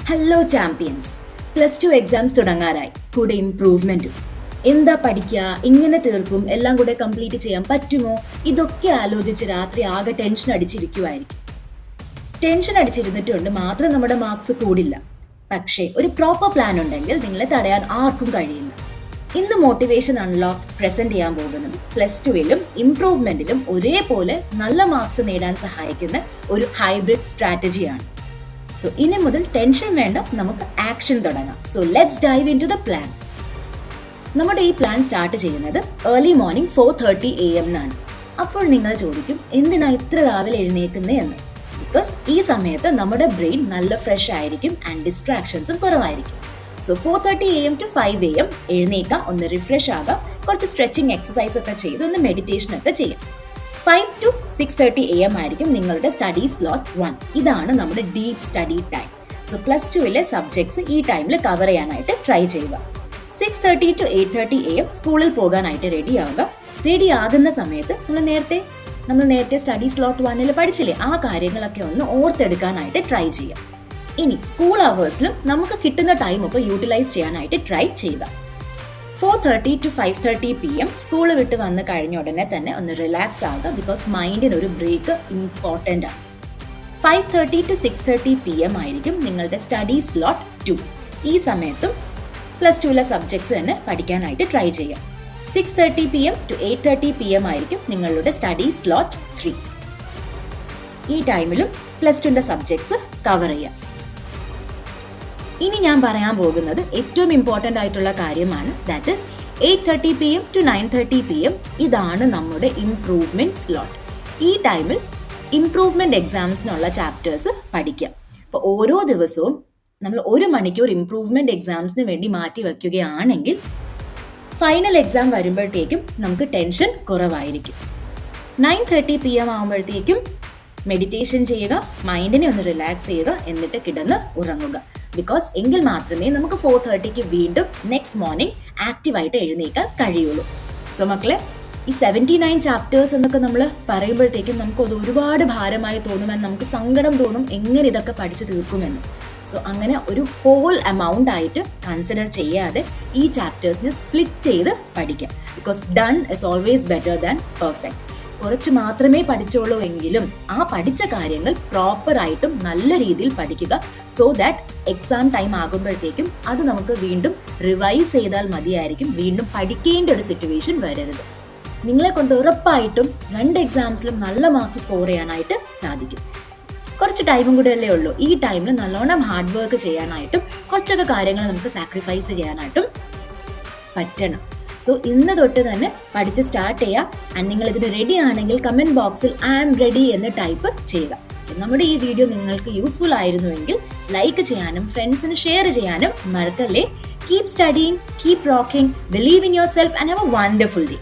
Hello champions. +2 exams തുടങ്ങാറായി. കൂടെ ഇംപ്രൂവ്മെന്റും. എന്താ പഠിക്കുക, ഇങ്ങനെ തീർക്കും, എല്ലാം കൂടെ കംപ്ലീറ്റ് ചെയ്യാൻ പറ്റുമോ, ഇതൊക്കെ ആലോചിച്ച് രാത്രി ആകെ ടെൻഷൻ അടിച്ചിരിക്കുമായിരിക്കും. ടെൻഷൻ അടിച്ചിരുന്നിട്ടുണ്ട് മാത്രം നമ്മുടെ മാർക്സ് കൂടില്ല. പക്ഷേ ഒരു പ്രോപ്പർ പ്ലാൻ ഉണ്ടെങ്കിൽ നിങ്ങളെ തടയാൻ ആർക്കും കഴിയില്ല. ഇന്ന് മോട്ടിവേഷൻ അൺലോക്ക് പ്രസന്റ് ചെയ്യാൻ പോകുന്നത് +2ലും ഇംപ്രൂവ്മെന്റിലും ഒരേപോലെ നല്ല മാർക്സ് നേടാൻ സഹായിക്കുന്ന ഒരു ഹൈബ്രിഡ് സ്ട്രാറ്റജിയാണ്. സോ ഇനി മുതൽ ടെൻഷൻ വേണ്ട, നമുക്ക് ആക്ഷൻ തുടങ്ങാം. So let's dive into the plan. നമ്മുടെ ഈ പ്ലാൻ സ്റ്റാർട്ട് ചെയ്യുന്നത് ഏർലി മോർണിംഗ് 4:30 AM എന്നാണ്. അപ്പോൾ നിങ്ങൾ ചോദിക്കും, എന്തിനാ ഇത്ര രാവിലെ എഴുന്നേക്കുന്നേ എന്ന്. ബിക്കോസ് ഈ സമയത്ത് നമ്മുടെ ബ്രെയിൻ നല്ല ഫ്രഷ് ആയിരിക്കും ആൻഡ് ഡിസ്ട്രാക്ഷൻസും കുറവായിരിക്കും. സോ 4:30 AM to 5 AM എഴുന്നേക്കാം, ഒന്ന് റിഫ്രഷ് ആകാം, കുറച്ച് സ്ട്രെച്ചിങ് എക്സസൈസ് ഒക്കെ ചെയ്ത് ഒന്ന് മെഡിറ്റേഷൻ ഒക്കെ ചെയ്യാം. 5 to 6:30 AM ആയിരിക്കും നിങ്ങളുടെ സ്റ്റഡി സ്ലോട്ട് 1. ഇതാണ് നമ്മുടെ ഡീപ് സ്റ്റഡി ടൈം. സോ +2ലെ സബ്ജക്ട്സ് ഈ ടൈമിൽ കവർ ചെയ്യാനായിട്ട് ട്രൈ ചെയ്യുക. 6:30 to 8:30 AM സ്കൂളിൽ പോകാനായിട്ട് റെഡി ആവുക. റെഡി ആകുന്ന സമയത്ത് നമ്മൾ നേരത്തെ സ്റ്റഡി സ്ലോട്ട് 1ൽ പഠിച്ചില്ലേ, ആ കാര്യങ്ങളൊക്കെ ഒന്ന് ഓർത്തെടുക്കാനായിട്ട് ട്രൈ ചെയ്യാം. ഇനി സ്കൂൾ അവേഴ്സിലും നമുക്ക് കിട്ടുന്ന ടൈമൊക്കെ യൂട്ടിലൈസ് ചെയ്യാനായിട്ട് ട്രൈ ചെയ്യുക. 4:30 to 5:30 PM സ്കൂൾ വിട്ട് വന്ന് കഴിഞ്ഞ ഉടനെ തന്നെ ഒന്ന് റിലാക്സ് ആകുക. ബിക്കോസ് മൈൻഡിന് ഒരു ബ്രേക്ക് ഇമ്പോർട്ടൻ്റ് ആണ്. 5:30 to 6:30 PM ആയിരിക്കും നിങ്ങളുടെ സ്റ്റഡി സ്ലോട്ട് 2. ഈ സമയത്തും +2ലെ സബ്ജക്ട്സ് തന്നെ പഠിക്കാനായിട്ട് ട്രൈ ചെയ്യാം. 6:30 PM to 8:30 PM ആയിരിക്കും നിങ്ങളുടെ സ്റ്റഡി സ്ലോട്ട് 3. ഈ ടൈമിലും +2ന്റെ സബ്ജക്ട്സ് കവർ ചെയ്യാം. ഇനി ഞാൻ പറയാൻ പോകുന്നത് ഏറ്റവും ഇമ്പോർട്ടൻ്റ് ആയിട്ടുള്ള കാര്യമാണ്. That is 8:30 PM to 9:30 PM. ഇതാണ് നമ്മുടെ ഇംപ്രൂവ്മെന്റ് സ്ലോട്ട്. ഈ ടൈമിൽ ഇംപ്രൂവ്മെന്റ് എക്സാംസിനുള്ള ചാപ്റ്റേഴ്സ് പഠിക്കാം. അപ്പോൾ ഓരോ ദിവസവും നമ്മൾ 1 മണിക്കൂർ ഇംപ്രൂവ്മെന്റ് എക്സാംസിന് വേണ്ടി മാറ്റി വയ്ക്കുകയാണെങ്കിൽ ഫൈനൽ എക്സാം വരുമ്പോഴത്തേക്കും നമുക്ക് ടെൻഷൻ കുറവായിരിക്കും. 9:30 PM ആകുമ്പോഴത്തേക്കും മെഡിറ്റേഷൻ ചെയ്യുക, മൈൻഡിനെ ഒന്ന് റിലാക്സ് ചെയ്യുക, എന്നിട്ട് കിടന്ന് ഉറങ്ങുക. ബിക്കോസ് എങ്കിൽ മാത്രമേ നമുക്ക് 4:30ക്ക് വീണ്ടും നെക്സ്റ്റ് മോർണിംഗ് ആക്റ്റീവായിട്ട് എഴുന്നേക്കാൻ കഴിയുള്ളൂ. സോ മക്കളെ, ഈ 79 ചാപ്റ്റേഴ്സ് എന്നൊക്കെ നമ്മൾ പറയുമ്പോഴത്തേക്കും നമുക്കത് ഒരുപാട് ഭാരമായി തോന്നുമെന്ന്, നമുക്ക് സങ്കടം തോന്നും, എങ്ങനെ ഇതൊക്കെ പഠിച്ചു തീർക്കുമെന്ന്. സോ അങ്ങനെ ഒരു ഹോൾ എമൗണ്ട് ആയിട്ട് കൺസിഡർ ചെയ്യാതെ ഈ ചാപ്റ്റേഴ്സിനെ സ്പ്ലിറ്റ് ചെയ്ത് പഠിക്കാം. Because done is always better than perfect. കുറച്ച് മാത്രമേ പഠിച്ചുള്ളൂ എങ്കിലും ആ പഠിച്ച കാര്യങ്ങൾ പ്രോപ്പറായിട്ടും നല്ല രീതിയിൽ പഠിക്കുക. സോ ദാറ്റ് എക്സാം ടൈം ആകുമ്പോഴത്തേക്കും അത് നമുക്ക് വീണ്ടും റിവൈസ് ചെയ്താൽ മതിയായിരിക്കും. വീണ്ടും പഠിക്കേണ്ട ഒരു സിറ്റുവേഷൻ വരരുത്. നിങ്ങളെ കൊണ്ട് ഉറപ്പായിട്ടും 2 എക്സാംസിലും നല്ല മാർക്സ് സ്കോർ ചെയ്യാനായിട്ട് സാധിക്കും. കുറച്ച് ടൈമും കൂടെ അല്ലേ ഉള്ളൂ. ഈ ടൈമിൽ നല്ലോണം ഹാർഡ് വർക്ക് ചെയ്യാനായിട്ടും കുറച്ചൊക്കെ കാര്യങ്ങൾ നമുക്ക് സാക്രിഫൈസ് ചെയ്യാനായിട്ടും പറ്റണം. സോ ഇന്ന് തൊട്ട് തന്നെ പഠിച്ച് സ്റ്റാർട്ട് ചെയ്യാം. ആൻഡ് നിങ്ങൾ ഇതിന് റെഡി ആണെങ്കിൽ കമന്റ് ബോക്സിൽ ഐ ആം റെഡി എന്ന് ടൈപ്പ് ചെയ്യുക. നമ്മുടെ ഈ വീഡിയോ നിങ്ങൾക്ക് യൂസ്ഫുൾ ആയിരുന്നുവെങ്കിൽ ലൈക്ക് ചെയ്യാനും ഫ്രണ്ട്സിന് ഷെയർ ചെയ്യാനും മറക്കല്ലേ. Keep studying, keep rocking, believe in your self and have A wonderful day.